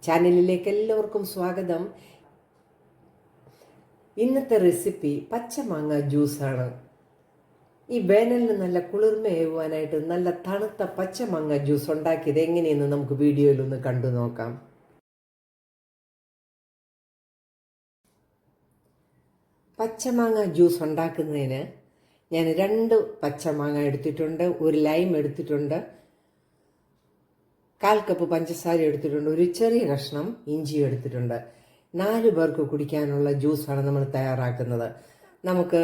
ചാനലിലേക്ക് എല്ലാവർക്കും സ്വാഗതം. ഇന്നത്തെ റെസിപ്പി പച്ചമാങ്ങ ജ്യൂസാണ്. ഈ വേനലിന് നല്ല കുളിർമയേകുവാനായിട്ട് നല്ല തണുത്ത പച്ചമാങ്ങ ജ്യൂസ് ഉണ്ടാക്കിയത് എങ്ങനെയെന്ന് നമുക്ക് വീഡിയോയിൽ ഒന്ന് കണ്ടു നോക്കാം. പച്ചമാങ്ങ ജ്യൂസ് ഉണ്ടാക്കുന്നതിന് ഞാൻ 2 പച്ചമാങ്ങ എടുത്തിട്ടുണ്ട്, ഒരു ലൈം എടുത്തിട്ടുണ്ട്, 1/4 കപ്പ് പഞ്ചസാര എടുത്തിട്ടുണ്ട്, ഒരു ചെറിയ കഷ്ണം ഇഞ്ചി എടുത്തിട്ടുണ്ട്. 4 പേർക്ക് കുടിക്കാനുള്ള ജ്യൂസാണ് നമ്മൾ തയ്യാറാക്കുന്നത്. നമുക്ക്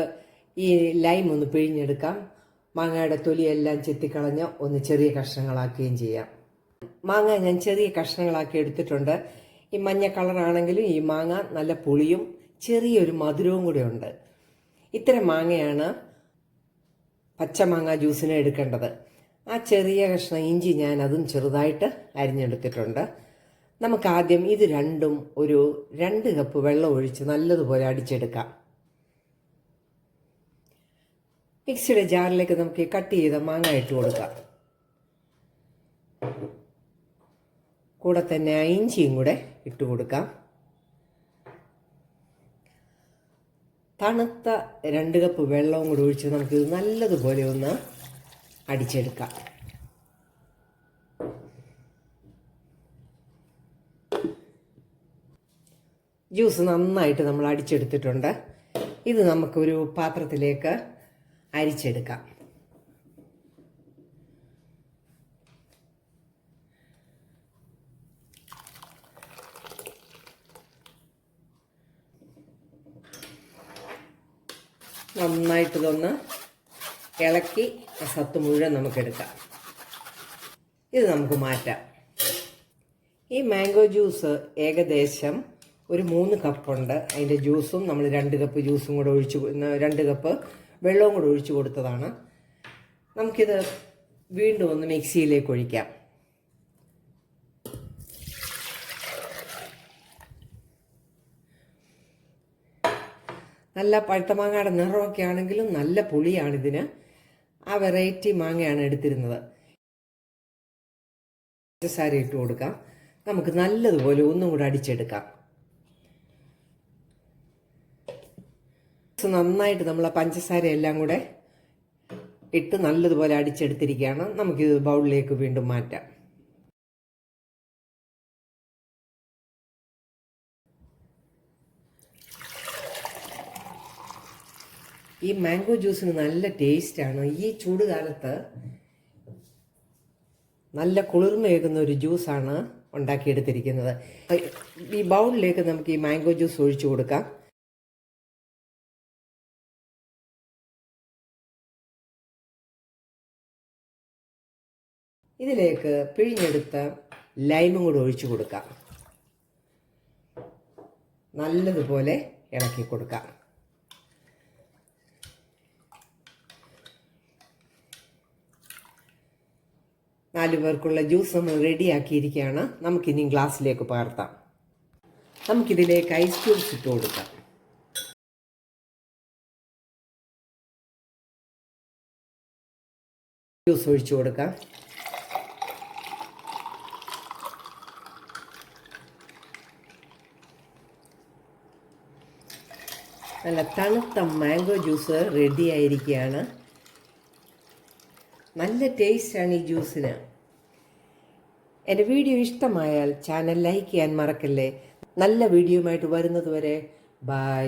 ഈ ലൈം ഒന്ന് പിഴിഞ്ഞെടുക്കാം. മാങ്ങയുടെ തൊലിയെല്ലാം ചെത്തിക്കളഞ്ഞ് ഒന്ന് ചെറിയ കഷ്ണങ്ങളാക്കുകയും ചെയ്യാം. മാങ്ങ ഞാൻ ചെറിയ കഷ്ണങ്ങളാക്കി എടുത്തിട്ടുണ്ട്. ഈ മഞ്ഞ കളറാണെങ്കിലും ഈ മാങ്ങ നല്ല പുളിയും ചെറിയൊരു മധുരവും കൂടെ ഉണ്ട്. ഇത്തരം മാങ്ങയാണ് പച്ചമാങ്ങ ജ്യൂസിന് എടുക്കേണ്ടത്. ആ ചെറിയ കഷ്ണം ഇഞ്ചി ഞാൻ അതും ചെറുതായിട്ട് അരിഞ്ഞെടുത്തിട്ടുണ്ട്. നമുക്ക് ആദ്യം ഇത് രണ്ടും ഒരു 2 കപ്പ് വെള്ളം ഒഴിച്ച് നല്ലതുപോലെ അടിച്ചെടുക്കാം. മിക്സിയുടെ ജാറിലേക്ക് നമുക്ക് കട്ട് ചെയ്ത മാങ്ങ ഇട്ട് കൊടുക്കാം. കൂടെ തന്നെ ഇഞ്ചിയും കൂടെ ഇട്ട് കൊടുക്കാം. തണുത്ത 2 കപ്പ് വെള്ളവും കൂടി ഒഴിച്ച് നമുക്കിത് നല്ലതുപോലെ ഒന്ന് അടിച്ചെടുക്കാം. ജ്യൂസ് നന്നായിട്ട് നമ്മൾ അടിച്ചെടുത്തിട്ടുണ്ട്. ഇത് നമുക്കൊരു പാത്രത്തിലേക്ക് അരിച്ചെടുക്കാം. നന്നായിട്ടിതൊന്ന് ഇളക്കി സത്ത് മുഴുവൻ നമുക്കെടുക്കാം. ഇത് നമുക്ക് മാറ്റാം. ഈ മാംഗോ ജ്യൂസ് ഏകദേശം ഒരു 3 കപ്പുണ്ട്. അതിൻ്റെ ജ്യൂസും നമ്മൾ 2 കപ്പ് ജ്യൂസും കൂടെ 2 കപ്പ് വെള്ളവും കൂടെ ഒഴിച്ചു കൊടുത്തതാണ്. നമുക്കിത് വീണ്ടും ഒന്ന് മിക്സിയിലേക്ക് ഒഴിക്കാം. നല്ല പഴുത്ത മാങ്ങയുടെ നിറമൊക്കെ ആണെങ്കിലും നല്ല പുളിയാണിതിന്. ആ വെറൈറ്റി മാങ്ങയാണ് എടുത്തിരുന്നത്. പഞ്ചസാര ഇട്ട് കൊടുക്കാം. നമുക്ക് നല്ലതുപോലെ ഒന്നും കൂടെ അടിച്ചെടുക്കാം. നന്നായിട്ട് നമ്മൾ പഞ്ചസാര എല്ലാം കൂടെ ഇട്ട് നല്ലതുപോലെ അടിച്ചെടുത്തിരിക്കുകയാണ്. നമുക്കിത് ബൗളിലേക്ക് വീണ്ടും മാറ്റാം. ഈ മാംഗോ ജ്യൂസിന് നല്ല ടേസ്റ്റാണ്. ഈ ചൂടുകാലത്ത് നല്ല കുളിർമയേകുന്ന ഒരു ജ്യൂസാണ് ഉണ്ടാക്കിയെടുത്തിരിക്കുന്നത്. ഈ ബൗളിലേക്ക് നമുക്ക് ഈ മാംഗോ ജ്യൂസ് ഒഴിച്ചു കൊടുക്കാം. ഇതിലേക്ക് പിഴിഞ്ഞെടുത്ത ലൈമും കൂടെ ഒഴിച്ചു കൊടുക്കാം. നല്ലതുപോലെ ഇളക്കി കൊടുക്കാം. നാല് പേർക്കുള്ള ജ്യൂസ് നമ്മൾ റെഡിയാക്കിയിരിക്കുകയാണ്. നമുക്കിനി ഗ്ലാസ്സിലേക്ക് പകർത്താം. നമുക്കിതിലേക്ക് ഐസ് ക്യൂബ്സ് ഇട്ട് കൊടുക്കാം. ജ്യൂസ് ഒഴിച്ചു കൊടുക്കാം. നല്ല തണുത്ത മാംഗോ ജ്യൂസ് റെഡി ആയിരിക്കുകയാണ്. നല്ല ടേസ്റ്റാണ് ഈ ജ്യൂസിന്. എൻ്റെ വീഡിയോ ഇഷ്ടമായാൽ ചാനൽ ലൈക്ക് ചെയ്യാൻ മറക്കല്ലേ. നല്ല വീഡിയോയുമായിട്ട് വരുന്നത് വരെ ബൈ.